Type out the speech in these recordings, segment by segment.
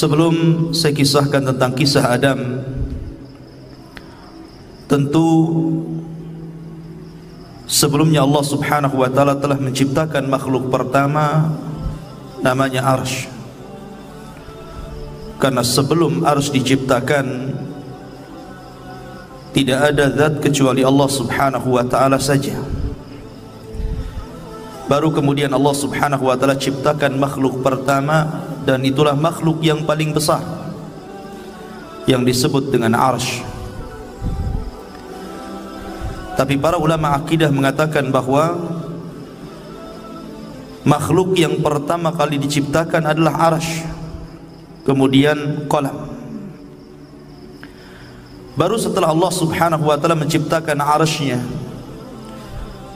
Sebelum saya kisahkan tentang kisah Adam, tentu sebelumnya Allah Subhanahu wa taala telah menciptakan makhluk pertama namanya Arsy. Karena sebelum Arsy diciptakan tidak ada zat kecuali Allah Subhanahu wa taala saja. Baru kemudian Allah Subhanahu wa taala ciptakan makhluk pertama, dan itulah makhluk yang paling besar yang disebut dengan Arsy. Tapi para ulama akidah mengatakan bahwa makhluk yang pertama kali diciptakan adalah Arsy, kemudian qalam. Baru setelah Allah Subhanahu wa taala menciptakan Arsy-nya,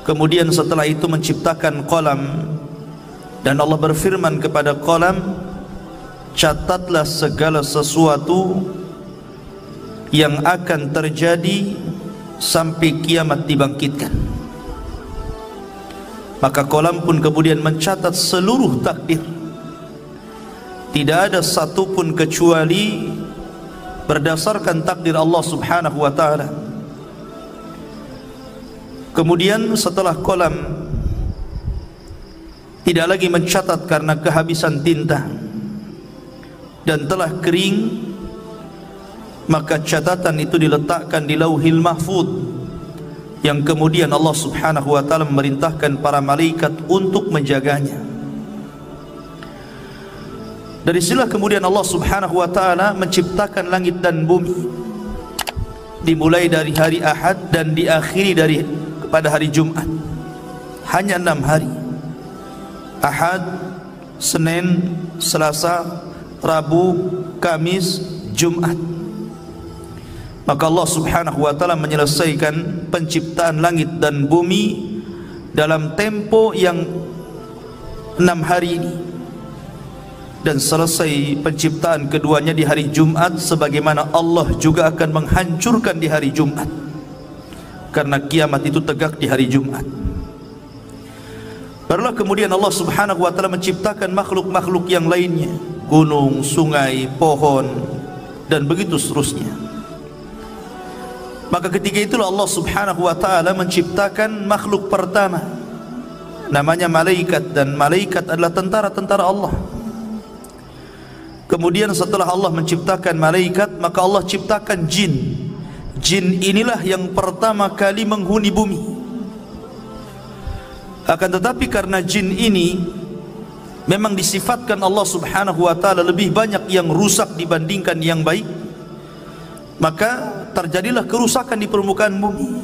kemudian setelah itu menciptakan qalam, dan Allah berfirman kepada qalam, catatlah segala sesuatu yang akan terjadi sampai kiamat dibangkitkan. Maka qalam pun kemudian mencatat seluruh takdir. Tidak ada satupun kecuali berdasarkan takdir Allah Subhanahu wa taala. Kemudian setelah qalam tidak lagi mencatat karena kehabisan tinta dan telah kering, maka catatan itu diletakkan di Lauhil Mahfuz, yang kemudian Allah Subhanahu wa taala memerintahkan para malaikat untuk menjaganya. Dari sinilah kemudian Allah Subhanahu wa taala menciptakan langit dan bumi, dimulai dari hari Ahad dan diakhiri pada hari Jumat. Hanya 6 hari: Ahad, Senin, Selasa, Rabu, Kamis, Jumat. Maka Allah Subhanahu wa taala menyelesaikan penciptaan langit dan bumi dalam tempo yang 6 hari ini, dan selesai penciptaan keduanya di hari Jumat, sebagaimana Allah juga akan menghancurkan di hari Jumat, karena kiamat itu tegak di hari Jumat. Barulah kemudian Allah Subhanahu wa taala menciptakan makhluk-makhluk yang lainnya, gunung, sungai, pohon, dan begitu seterusnya. Maka ketika itulah Allah Subhanahu wa taala menciptakan makhluk pertama namanya malaikat, dan malaikat adalah tentara-tentara Allah. Kemudian setelah Allah menciptakan malaikat, maka Allah ciptakan jin. Jin inilah yang pertama kali menghuni bumi. Akan tetapi karena jin ini memang disifatkan Allah Subhanahu wa taala lebih banyak yang rusak dibandingkan yang baik, maka terjadilah kerusakan di permukaan bumi.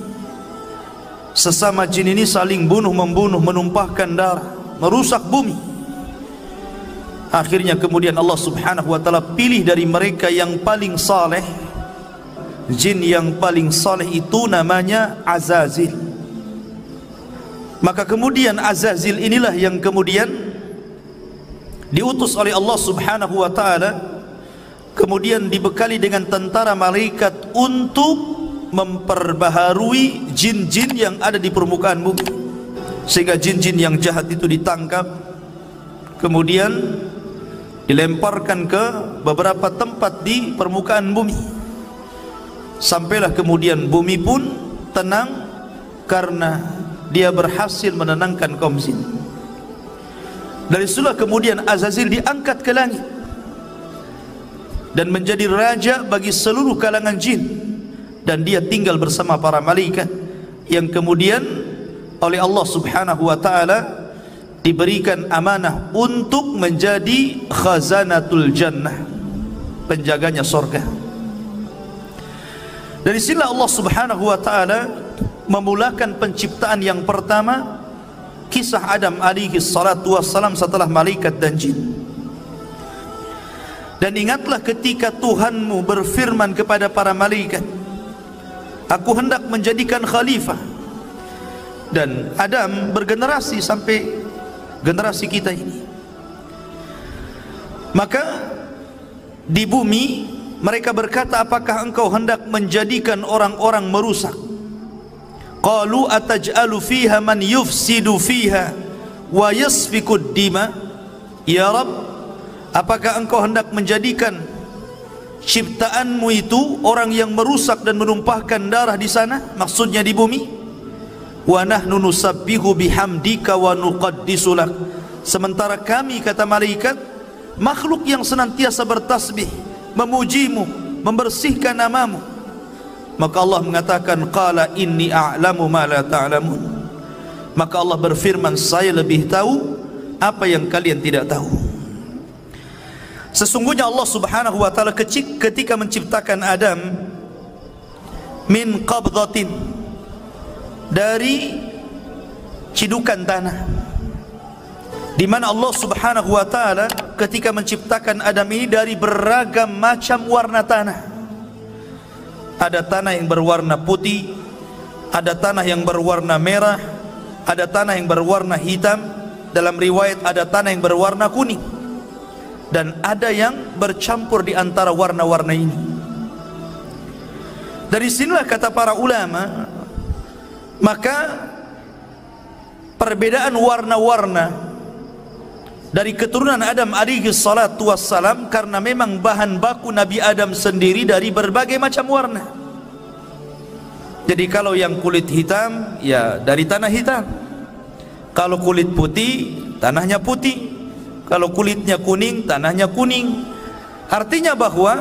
Sesama jin ini saling bunuh-membunuh, menumpahkan darah, merusak bumi. Akhirnya kemudian Allah Subhanahu wa taala pilih dari mereka yang paling saleh. Jin yang paling saleh itu namanya Azazil. Maka kemudian Azazil inilah yang kemudian diutus oleh Allah Subhanahu wa taala, kemudian dibekali dengan tentara malaikat untuk memperbaharui jin-jin yang ada di permukaan bumi, sehingga jin-jin yang jahat itu ditangkap, kemudian dilemparkan ke beberapa tempat di permukaan bumi. Sampailah kemudian bumi pun tenang karena dia berhasil menenangkan kaum jin. Dari situlah kemudian Azazil diangkat ke langit dan menjadi raja bagi seluruh kalangan jin, dan dia tinggal bersama para malaikat yang kemudian oleh Allah Subhanahu wa taala diberikan amanah untuk menjadi khazanatul jannah, penjaganya surga. Dari sinilah Allah Subhanahu wa taala memulakan penciptaan yang pertama, kisah Adam alaihi salatu wassalam setelah malaikat dan jin. Dan ingatlah ketika Tuhanmu berfirman kepada para malaikat, aku hendak menjadikan khalifah. Dan Adam bergenerasi sampai generasi kita ini. Maka di bumi mereka berkata, apakah engkau hendak menjadikan orang-orang merusak? Qalu ataj'alu fiha man yufsidu fiha wa yasfikud dima. Ya Rabb, apakah engkau hendak menjadikan ciptaanmu itu orang yang merusak dan menumpahkan darah di sana, maksudnya di bumi? Wa nahnu nusabbihu bihamdika wa nuqaddisu lak, sementara kami, kata malaikat, makhluk yang senantiasa bertasbih, memujimu, membersihkan namamu. Maka Allah mengatakan, qala inni a'lamu ma la ta'lamun, maka Allah berfirman, saya lebih tahu apa yang kalian tidak tahu. Sesungguhnya Allah subhanahu wa ta'ala ketika menciptakan Adam min qabdatin, dari cidukan tanah, di mana Allah subhanahu wa ta'ala ketika menciptakan Adam ini dari beragam macam warna tanah. Ada tanah yang berwarna putih, ada tanah yang berwarna merah, ada tanah yang berwarna hitam, dalam riwayat ada tanah yang berwarna kuning, dan ada yang bercampur di antara warna-warna ini. Dari sinilah kata para ulama, maka perbedaan warna-warna dari keturunan Adam alaihi salatu wassalam, karena memang bahan baku Nabi Adam sendiri dari berbagai macam warna. Jadi kalau yang kulit hitam, ya dari tanah hitam. Kalau kulit putih, tanahnya putih. Kalau kulitnya kuning, tanahnya kuning. Artinya bahwa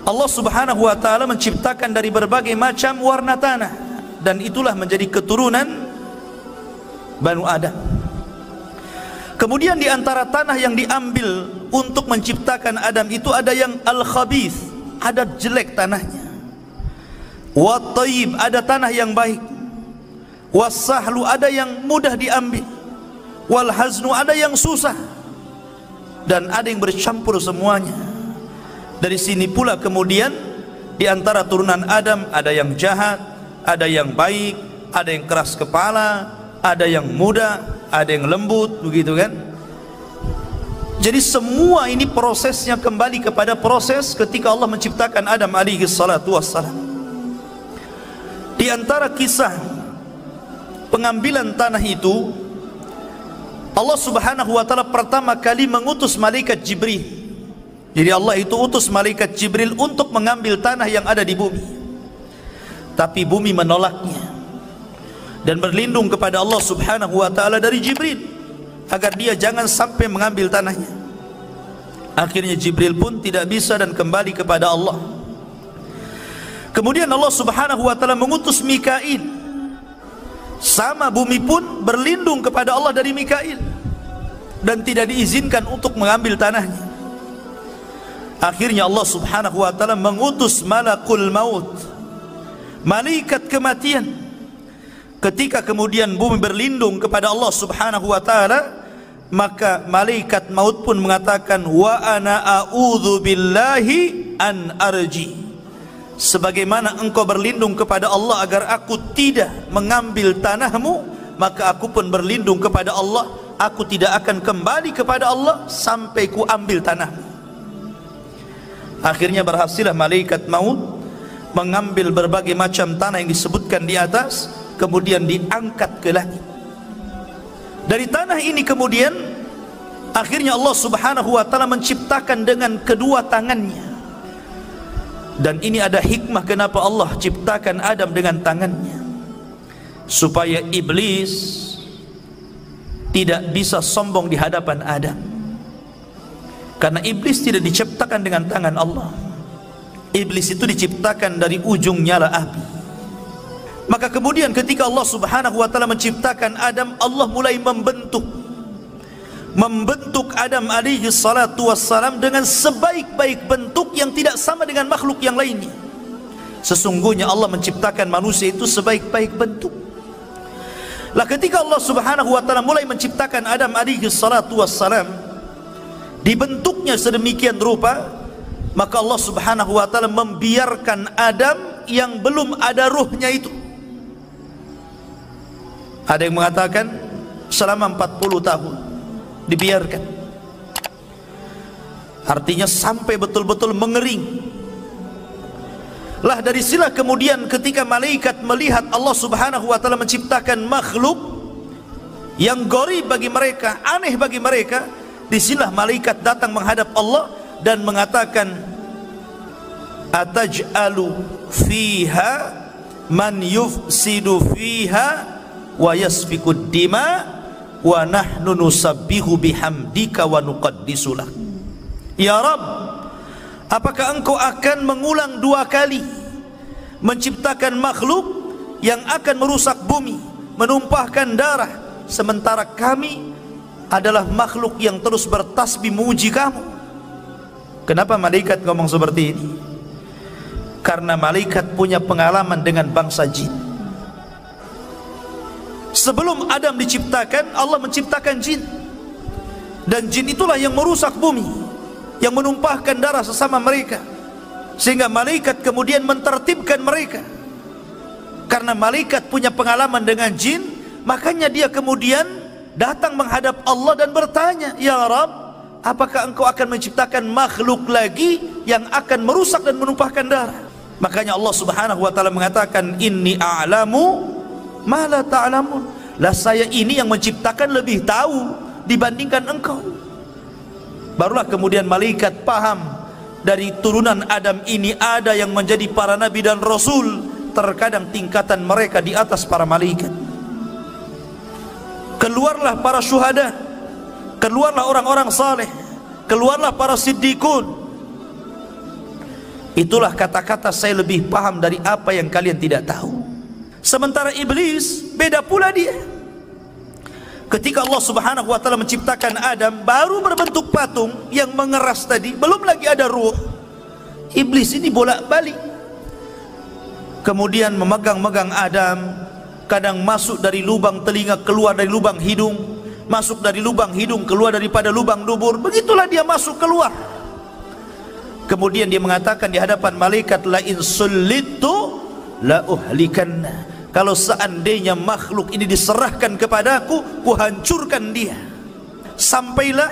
Allah subhanahu wa ta'ala menciptakan dari berbagai macam warna tanah, dan itulah menjadi keturunan Banu Adam. Kemudian di antara tanah yang diambil untuk menciptakan Adam itu ada yang al-khabith, ada jelek tanahnya. Wa tayyib, ada tanah yang baik. Was-sahlu, ada yang mudah diambil. Wal haznu, ada yang susah. Dan ada yang bercampur semuanya. Dari sini pula kemudian di antara turunan Adam ada yang jahat, ada yang baik, ada yang keras kepala, ada yang muda, ada yang lembut, begitu kan? Jadi semua ini prosesnya kembali kepada proses ketika Allah menciptakan Adam alaihi salatu wassalam. Di antara kisah pengambilan tanah itu, Allah subhanahu wa ta'ala pertama kali mengutus malaikat Jibril. Jadi Allah itu utus malaikat Jibril untuk mengambil tanah yang ada di bumi. Tapi bumi menolaknya dan berlindung kepada Allah subhanahu wa ta'ala dari Jibril agar dia jangan sampai mengambil tanahnya. Akhirnya Jibril pun tidak bisa dan kembali kepada Allah. Kemudian Allah subhanahu wa ta'ala mengutus Mikail. Sama bumi pun berlindung kepada Allah dari Mikail dan tidak diizinkan untuk mengambil tanahnya. Akhirnya Allah subhanahu wa ta'ala mengutus malakul maut, malaikat kematian. Ketika kemudian bumi berlindung kepada Allah subhanahu wa ta'ala, maka malaikat maut pun mengatakan, wa ana a'udzu billahi an arji, sebagaimana engkau berlindung kepada Allah agar aku tidak mengambil tanahmu, maka aku pun berlindung kepada Allah, aku tidak akan kembali kepada Allah sampai ku ambil tanahmu. Akhirnya berhasillah malaikat maut mengambil berbagai macam tanah yang disebutkan di atas, kemudian diangkat ke langit. Dari tanah ini kemudian akhirnya Allah subhanahu wa ta'ala menciptakan dengan kedua tangannya. Dan ini ada hikmah kenapa Allah ciptakan Adam dengan tangannya, supaya iblis tidak bisa sombong di hadapan Adam, karena iblis tidak diciptakan dengan tangan Allah. Iblis itu diciptakan dari ujung nyala api. Maka kemudian ketika Allah subhanahu wa ta'ala menciptakan Adam, Allah mulai membentuk Adam alaihi salatu wassalam dengan sebaik-baik bentuk yang tidak sama dengan makhluk yang lainnya. Sesungguhnya Allah menciptakan manusia itu sebaik-baik bentuk. Lah ketika Allah subhanahu wa ta'ala mulai menciptakan Adam alaihi salatu wassalam, dibentuknya sedemikian rupa, maka Allah subhanahu wa ta'ala membiarkan Adam yang belum ada ruhnya itu. Ada yang mengatakan selama 40 tahun dibiarkan, artinya sampai betul-betul mengering. Lah dari sila kemudian ketika malaikat melihat Allah subhanahu wa ta'ala menciptakan makhluk yang gharib bagi mereka, aneh bagi mereka, Disinilah malaikat datang menghadap Allah dan mengatakan, ataj'alu fiha man yufsidu fiha wa yasfikud dima wa nahnu nusabbihu bihamdika wa nuqaddisu lak. Ya Rabb, apakah engkau akan mengulang 2 kali menciptakan makhluk yang akan merusak bumi, menumpahkan darah, sementara kami adalah makhluk yang terus bertasbih memuji kamu? Kenapa malaikat ngomong seperti ini? Karena malaikat punya pengalaman dengan bangsa jin. Sebelum Adam diciptakan, Allah menciptakan jin. Dan jin itulah yang merusak bumi, yang menumpahkan darah sesama mereka, sehingga malaikat kemudian mentertibkan mereka. Karena malaikat punya pengalaman dengan jin, makanya dia kemudian datang menghadap Allah dan bertanya, ya Rabb, apakah engkau akan menciptakan makhluk lagi yang akan merusak dan menumpahkan darah? Makanya Allah subhanahu wa ta'ala mengatakan, inni a'lamu ma la ta'lamun. Lah saya ini yang menciptakan lebih tahu dibandingkan engkau. Barulah kemudian malaikat paham, dari turunan Adam ini ada yang menjadi para nabi dan rasul. Terkadang tingkatan mereka di atas para malaikat. Keluarlah para syuhada, keluarlah orang-orang saleh, keluarlah para siddiqun. Itulah kata-kata saya lebih paham dari apa yang kalian tidak tahu. Sementara iblis beda pula dia. Ketika Allah subhanahu wa ta'ala menciptakan Adam, baru berbentuk patung yang mengeras tadi, belum lagi ada ruh. Iblis ini bolak-balik, kemudian memegang-megang Adam. Kadang masuk dari lubang telinga, keluar dari lubang hidung, masuk dari lubang hidung, keluar daripada lubang dubur. Begitulah dia masuk keluar. Kemudian dia mengatakan di hadapan malaikat, la in sullitu la uhlikanna. Kalau seandainya makhluk ini diserahkan kepadaku, ku hancurkan dia. Sampailah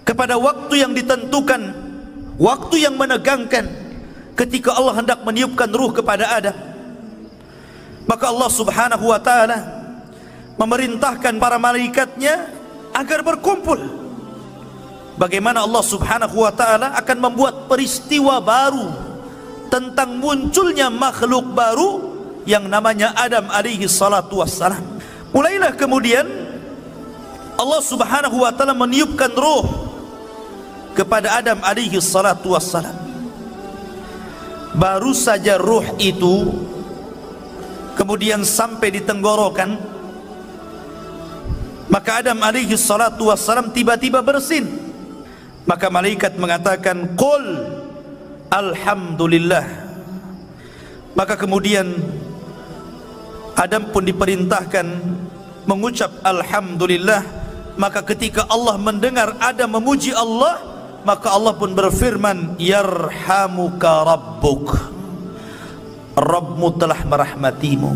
kepada waktu yang ditentukan, waktu yang menegangkan, ketika Allah hendak meniupkan ruh kepada Adam. Maka Allah subhanahu wa ta'ala memerintahkan para malaikatnya agar berkumpul. Bagaimana Allah subhanahu wa ta'ala akan membuat peristiwa baru tentang munculnya makhluk baru yang namanya Adam alaihi salatu wassalam. Mulailah kemudian Allah subhanahu wa ta'ala meniupkan ruh kepada Adam alaihi salatu wassalam. Baru saja ruh itu kemudian sampai di tenggorokan, maka Adam alaihi salatu wassalam tiba-tiba bersin. Maka malaikat mengatakan, qul alhamdulillah. Maka kemudian Adam pun diperintahkan mengucap alhamdulillah. Maka ketika Allah mendengar Adam memuji Allah, maka Allah pun berfirman, yarhamuka rabbuk, Rabbmu telah merahmatimu.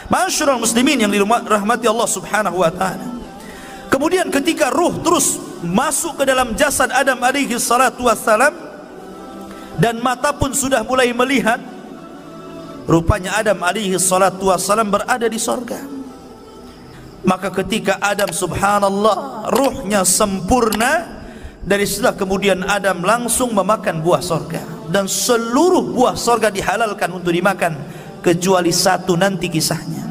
Ma'asyiral muslimin yang dirahmati Allah subhanahu wa ta'ala. Kemudian ketika ruh terus masuk ke dalam jasad Adam alaihi salatu wassalam, dan mata pun sudah mulai melihat, rupanya Adam alaihi salatu wassalam berada di sorga. Maka ketika Adam subhanallah ruhnya sempurna, dari setelah kemudian Adam langsung memakan buah sorga. Dan seluruh buah sorga dihalalkan untuk dimakan, kecuali satu, nanti kisahnya.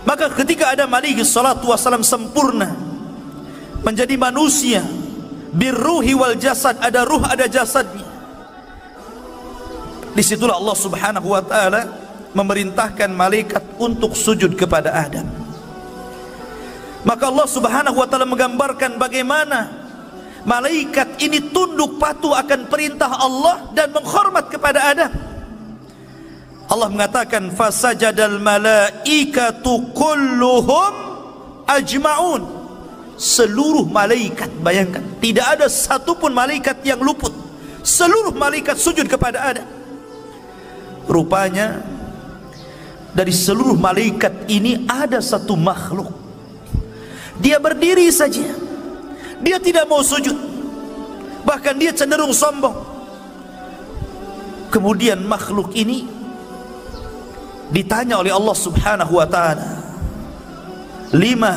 Maka ketika Adam alaihi salatu wassalam sempurna menjadi manusia, birruhi wal jasad, ada ruh ada jasadnya, disitulah Allah subhanahu wa ta'ala memerintahkan malaikat untuk sujud kepada Adam. Maka Allah subhanahu wa ta'ala menggambarkan bagaimana malaikat ini tunduk patuh akan perintah Allah dan menghormat kepada Adam. Allah mengatakan, fasajadal malaikatu kulluhum ajma'un. Seluruh malaikat, bayangkan, tidak ada satupun malaikat yang luput. Seluruh malaikat sujud kepada Adam. Rupanya dari seluruh malaikat ini ada satu makhluk, dia berdiri saja, dia tidak mau sujud, bahkan dia cenderung sombong. Kemudian makhluk ini ditanya oleh Allah subhanahu wa ta'ala, lima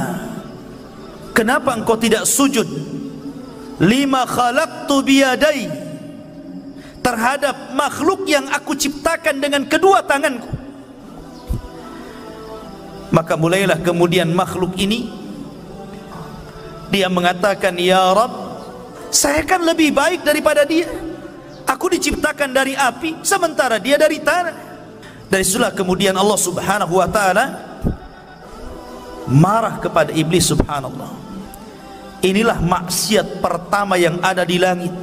kenapa engkau tidak sujud lima khalaqtu biyadai, terhadap makhluk yang aku ciptakan dengan kedua tanganku. Maka mulailah kemudian makhluk ini dia mengatakan, ya Rabb, saya kan lebih baik daripada dia. Aku diciptakan dari api sementara dia dari tanah. Dari situlah kemudian Allah Subhanahu wa taala marah kepada iblis. Subhanallah, inilah maksiat pertama yang ada di langit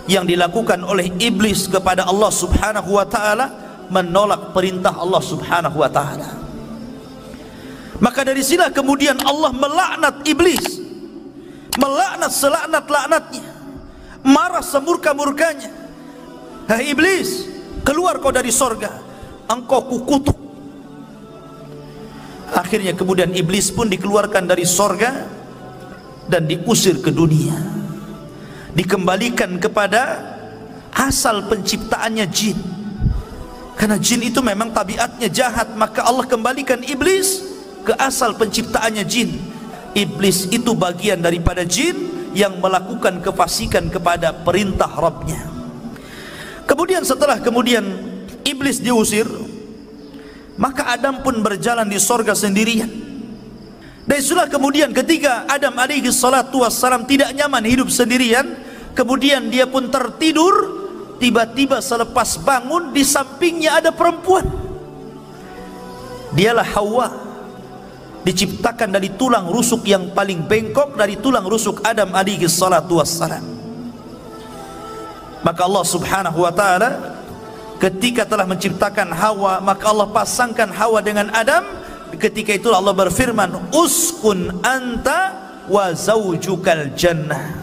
yang dilakukan oleh iblis kepada Allah Subhanahu wa taala, menolak perintah Allah Subhanahu wa taala. Maka dari sinilah kemudian Allah melaknat iblis, melaknat selaknat-laknatnya, marah semurka-murkanya. Hai iblis, keluar kau dari sorga, engkau kukutuk. Akhirnya kemudian iblis pun dikeluarkan dari sorga dan diusir ke dunia, dikembalikan kepada asal penciptaannya, jin. Karena jin itu memang tabiatnya jahat, maka Allah kembalikan iblis ke asal penciptaannya, jin. Iblis itu bagian daripada jin yang melakukan kefasikan kepada perintah Rabbnya. Kemudian setelah kemudian iblis diusir, maka Adam pun berjalan di sorga sendirian. Dan itulah kemudian ketika Adam alaihi salatu wassalam tidak nyaman hidup sendirian, kemudian dia pun tertidur. Tiba-tiba selepas bangun, di sampingnya ada perempuan. Dialah Hawa, diciptakan dari tulang rusuk yang paling bengkok, dari tulang rusuk Adam alaihi salatu wassalam. Maka Allah Subhanahu wa taala ketika telah menciptakan Hawa, maka Allah pasangkan Hawa dengan Adam. Ketika itu Allah berfirman, uskun anta wa zaujukal jannah.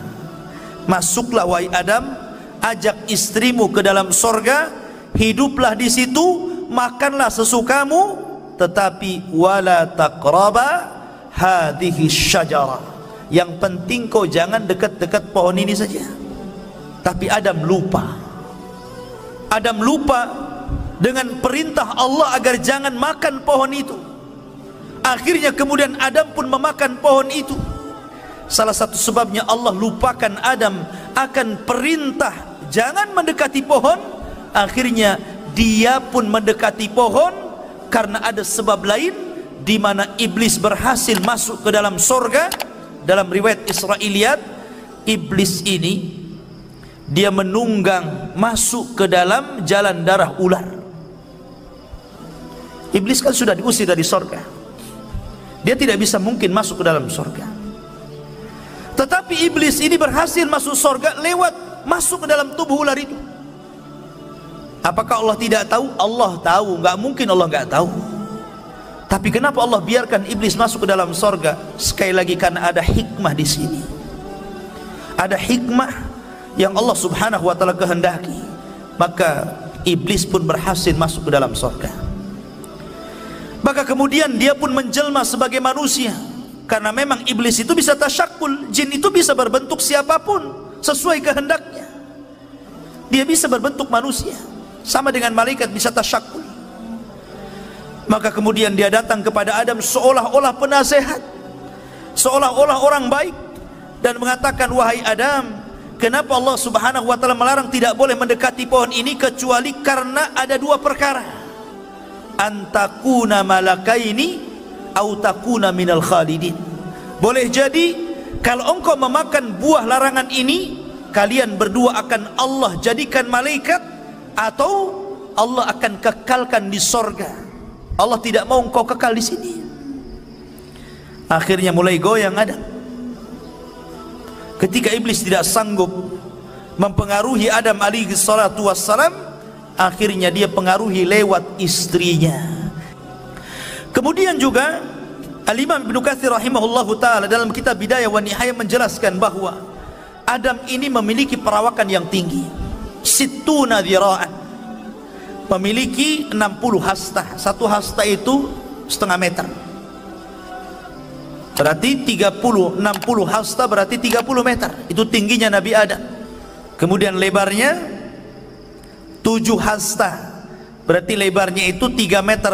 Masuklah wahai Adam, ajak istrimu ke dalam sorga, hiduplah di situ, makanlah sesukamu, tetapi wala taqraba hadhihi syajara. Yang penting kau jangan dekat-dekat pohon ini saja. Tapi Adam lupa. Adam lupa dengan perintah Allah agar jangan makan pohon itu. Akhirnya kemudian Adam pun memakan pohon itu. Salah satu sebabnya Allah lupakan Adam akan perintah jangan mendekati pohon. Akhirnya dia pun mendekati pohon karena ada sebab lain, di mana iblis berhasil masuk ke dalam sorga. Dalam riwayat Israiliyat, iblis ini dia menunggang masuk ke dalam jalan darah ular. Iblis kan sudah diusir dari sorga, dia tidak bisa mungkin masuk ke dalam sorga. Tetapi iblis ini berhasil masuk sorga lewat masuk ke dalam tubuh ular itu. Apakah Allah tidak tahu? Allah tahu, nggak mungkin Allah nggak tahu. Tapi kenapa Allah biarkan iblis masuk ke dalam sorga? Sekali lagi karena ada hikmah di sini. Ada hikmah yang Allah Subhanahu wa taala kehendaki. Maka iblis pun berhasil masuk ke dalam sorga. Maka kemudian dia pun menjelma sebagai manusia. Karena memang iblis itu bisa tasyakul, jin itu bisa berbentuk siapapun sesuai kehendaknya. Dia bisa berbentuk manusia, sama dengan malaikat bisa tasyakul. Maka kemudian dia datang kepada Adam seolah-olah penasehat, seolah-olah orang baik, dan mengatakan, wahai Adam, kenapa Allah Subhanahu wa taala melarang tidak boleh mendekati pohon ini kecuali karena ada dua perkara. Antakuna malakaini au takuna minal khalidin. Boleh jadi kalau engkau memakan buah larangan ini, kalian berdua akan Allah jadikan malaikat, atau Allah akan kekalkan di sorga. Allah tidak mau engkau kekal di sini. Akhirnya mulai goyang Adam. Ketika iblis tidak sanggup mempengaruhi Adam alaihi salatu wassalam, akhirnya dia pengaruhi lewat istrinya. Kemudian juga Al-Imam Ibnu Katsir rahimahullahu taala dalam kitab Bidayah wa Nihayah menjelaskan bahwa Adam ini memiliki perawakan yang tinggi, sittuna dzira'an, memiliki 60 hasta. Satu hasta itu setengah meter, berarti 60 hasta berarti 30 meter. Itu tingginya Nabi Adam. Kemudian lebarnya 7 hasta, berarti lebarnya itu 3,5 meter,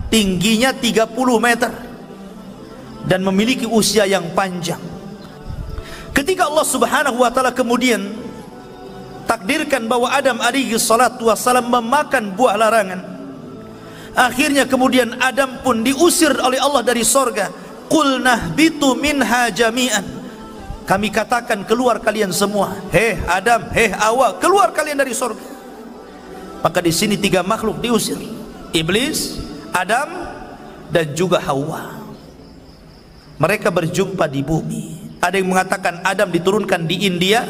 tingginya 30 meter. dan memiliki usia yang panjang. Ketika Allah Subhanahu wa taala kemudian takdirkan bahwa Adam alaihi salatu wassalam memakan buah larangan, akhirnya kemudian Adam pun diusir oleh Allah dari sorga. Qul nahbitu minha jami'an, kami katakan keluar kalian semua, hei Adam, hei Hawa, keluar kalian dari sorga. Maka di sini tiga makhluk diusir, iblis, Adam, dan juga Hawa. Mereka berjumpa di bumi. Ada yang mengatakan Adam diturunkan di India,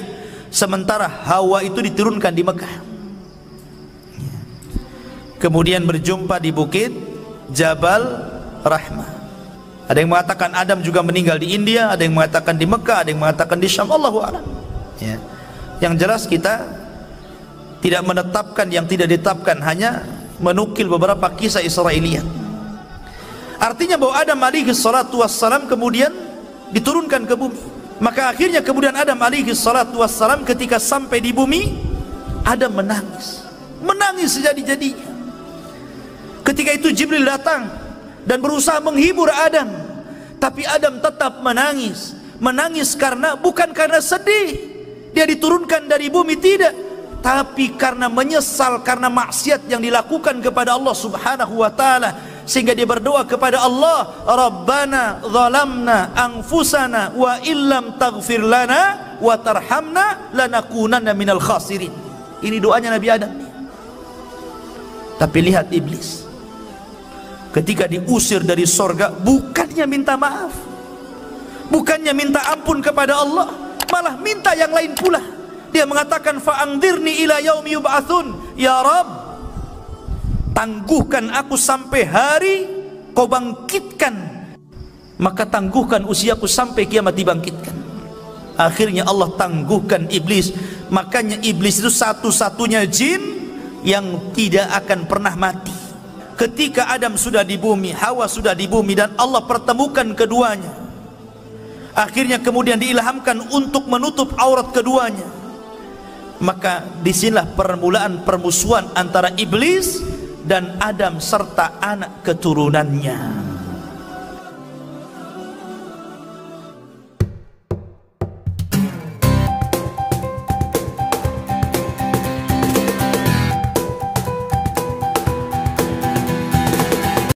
sementara Hawa itu diturunkan di Mekah. Kemudian berjumpa di bukit Jabal Rahmah. Ada yang mengatakan Adam juga meninggal di India, ada yang mengatakan di Mekah, ada yang mengatakan di Syam. Allahu a'lam. Ya. Yang jelas kita tidak menetapkan yang tidak ditetapkan, hanya menukil beberapa kisah Israiliyat. Artinya bahwa Adam alaihi salatu wassalam kemudian diturunkan ke bumi. Maka akhirnya kemudian Adam alaihi salatu wassalam ketika sampai di bumi, Adam menangis, menangis sejadi-jadinya. Ketika itu Jibril datang dan berusaha menghibur Adam, tapi Adam tetap menangis. Menangis karena bukan karena sedih dia diturunkan dari bumi, tidak, tapi karena menyesal karena maksiat yang dilakukan kepada Allah Subhanahu wa taala, sehingga dia berdoa kepada Allah, Rabbana zalamna anfusana wa illam taghfir lana wa tarhamna lanakunanna minal khasirin. Ini doanya Nabi Adam. Tapi lihat iblis, ketika diusir dari sorga, bukannya minta maaf, bukannya minta ampun kepada Allah, malah minta yang lain pula. Dia mengatakan, fa'angdirni ila yaumi yub'atsun, ya Rabb, tangguhkan aku sampai hari kau bangkitkan, maka tangguhkan usiaku sampai kiamat dibangkitkan. Akhirnya Allah tangguhkan iblis. Makanya iblis itu satu-satunya jin yang tidak akan pernah mati. Ketika Adam sudah di bumi, Hawa sudah di bumi, dan Allah pertemukan keduanya, akhirnya kemudian diilhamkan untuk menutup aurat keduanya. Maka disinilah permulaan permusuhan antara iblis dan Adam serta anak keturunannya.